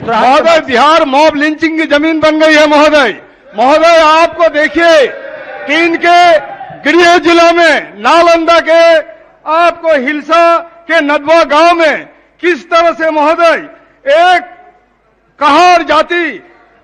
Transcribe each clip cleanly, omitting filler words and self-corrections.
महोदय Bihar mob lynching की जमीन बन गई है महोदय आपको देखिए कि इनके गृह जिला में नालंदा के आपको हिलसा के नदवा गांव में किस तरह से महोदय एक कहार जाति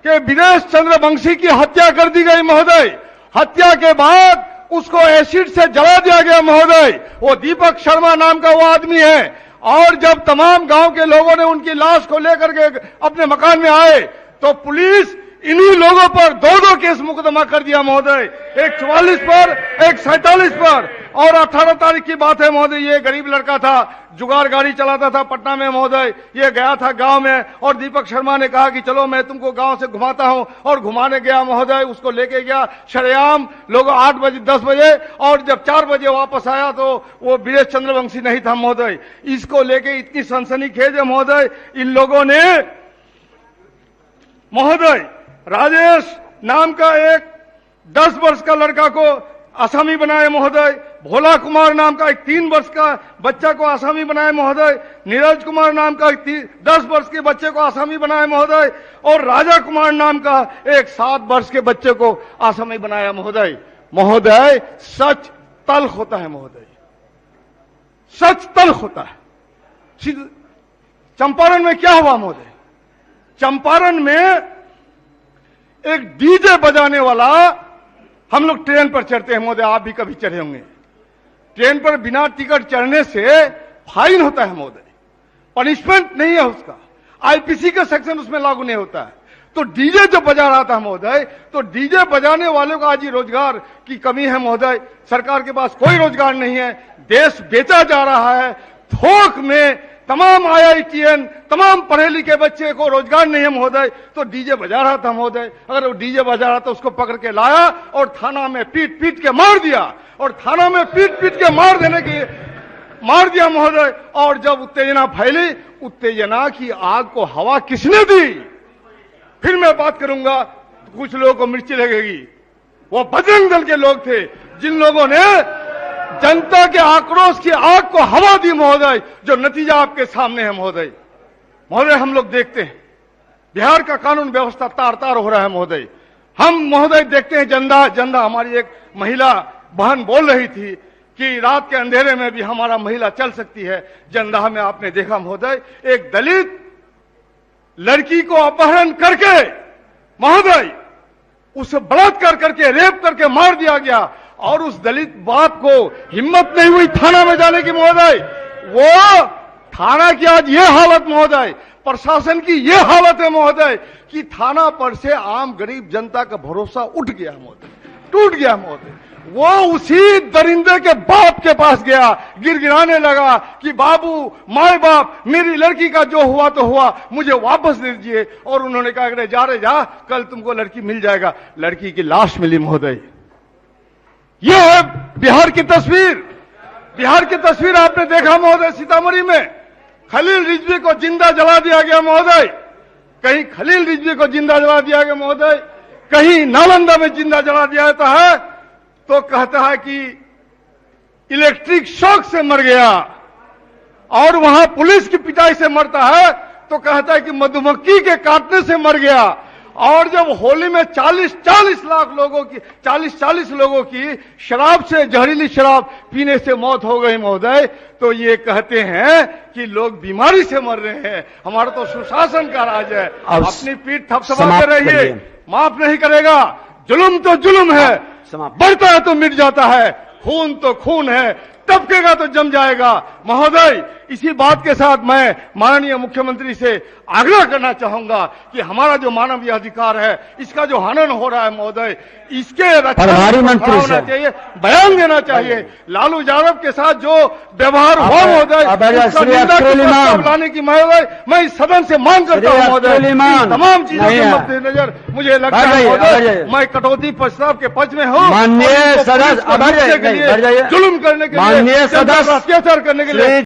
के विदेश चंद्रवंशी की हत्या कर दी गई महोदय। हत्या के बाद उसको एसिड से जला दिया गया महोदय। वो दीपक शर्मा नाम का वो आदमी है। और जब तमाम गांव के लोगों ने उनकी लाश को लेकर के अपने मकान में आए तो पुलिस इन्हीं लोगों पर दो केस मुकदमा कर दिया महोदय, एक 44 पर एक 47 पर। और 18 तारीख की बात है महोदय, ये गरीब लड़का था, जुगाड़ गाड़ी चलाता था पटना में महोदय। ये गया था गांव में और दीपक शर्मा ने कहा कि चलो मैं तुमको गांव से घुमाता हूं, और घुमाने गया महोदय। उसको लेके गया शरेआम लोग 8 बजे 10 बजे, और जब 4 बजे वापस आया तो वो विदेश चंद्रवंशी नहीं था महोदय। इसको लेके इतनी सनसनीखेज है महोदय, इन लोगों ने महोदय राजेश नाम का एक 10 वर्ष का लड़का को आसामी बनाए महोदय। भोला कुमार नाम का एक 3 वर्ष का बच्चा को आसामी बनाए महोदय। नीरज कुमार नाम का एक 10 वर्ष के बच्चे को आसामी बनाए महोदय। और राजा कुमार नाम का एक 7 वर्ष के बच्चे को आसामी बनाया महोदय। महोदय सच तल्ख होता है महोदय, सच तल्ख होता है। चंपारण में क्या हुआ महोदय? चंपारण में एक डीजे बजाने वाला, हम लोग ट्रेन पर चढ़ते हैं महोदय, आप भी कभी चढ़े होंगे। ट्रेन पर बिना टिकट चढ़ने से फाइन होता है महोदय, पनिशमेंट नहीं है उसका, आईपीसी का सेक्शन उसमें लागू नहीं होता है। तो डीजे जो बजा रहा था महोदय, तो डीजे बजाने वालों का आज ही रोजगार की कमी है महोदय। सरकार के पास कोई रोजगार नहीं है, देश बेचा जा रहा है थोक में। तमाम IITN तमाम पढ़े लिखे बच्चे को रोजगार नहीं है महोदय। तो डीजे बजा रहा था महोदय, अगर वो डीजे बजा रहा था उसको पकड़ के लाया और थाना में पीट के मार दिया, और थाना में पीट के मार दिया महोदय। और जब उत्तेजना फैली, उत्तेजना की आग को हवा किसने दी? फिर मैं बात करूंगा, कुछ लोगों को मिर्ची लगेगी, वो बजरंग दल के लोग थे जिन लोगों ने जनता के आक्रोश की आग को हवा दी महोदय, जो नतीजा आपके सामने है महोदय। हम लोग देखते हैं बिहार का कानून व्यवस्था तार तार हो रहा है महोदय। हम महोदय देखते हैं जंदा हमारी एक महिला बहन बोल रही थी कि रात के अंधेरे में भी हमारा महिला चल सकती है। जंदा में आपने देखा महोदय, एक दलित लड़की को अपहरण करके महोदय उसे बलात्कार करके रेप करके मार दिया गया, और उस दलित बाप को हिम्मत नहीं हुई थाना में जाने की महोदय। वो थाना की आज ये हालत महोदय, प्रशासन की ये हालत है महोदय कि थाना पर से आम गरीब जनता का भरोसा उठ गया महोदय, टूट गया महोदय। वो उसी दरिंदे के बाप के पास गया, गिड़गिड़ाने लगा कि बाबू माए बाप, मेरी लड़की का जो हुआ तो हुआ, मुझे वापस दे दीजिए। और उन्होंने कहा अरे जा कल तुमको लड़की मिल जाएगा। लड़की की लाश मिली महोदय। यह है बिहार की तस्वीर। बिहार की तस्वीर आपने देखा महोदय, सीतामढ़ी में खलील रिजवी को जिंदा जला दिया गया महोदय। कहीं खलील रिजवी को जिंदा जला दिया गया महोदय, कहीं नालंदा में जिंदा जला दिया जाता है तो कहता है कि इलेक्ट्रिक शॉक से मर गया, और वहां पुलिस की पिटाई से मरता है तो कहता है कि मधुमक्खी के काटने से मर गया। और जब होली में 40 लोगों की शराब से, जहरीली शराब पीने से मौत हो गई महोदय, तो ये कहते हैं कि लोग बीमारी से मर रहे हैं। हमारा तो सुशासन का राज है। अपनी पीठ थपथपाते रहिए, माफ नहीं करेगा। जुल्म तो जुल्म है, बढ़ता है तो मिट जाता है, खून तो खून है, टपकेगा तो जम जाएगा महोदय। इसी बात के साथ मैं माननीय मुख्यमंत्री से आग्रह करना चाहूंगा कि हमारा जो मानवीय अधिकार है, इसका जो हनन हो रहा है महोदय, इसके प्रभारी मंत्री होना चाहिए, बयान देना चाहिए। लालू यादव के साथ जो व्यवहार हुआ महोदय, लाने की महोदय मैं इस सदन से मांग करता हूँ महोदय। तमाम चीजों के मद्देनजर मुझे लगता है महोदय मैं कटौती प्रस्ताव के पक्ष में हूँ। माननीय सदस्य जुल्म करने के लिए, अत्याचार करने के लिए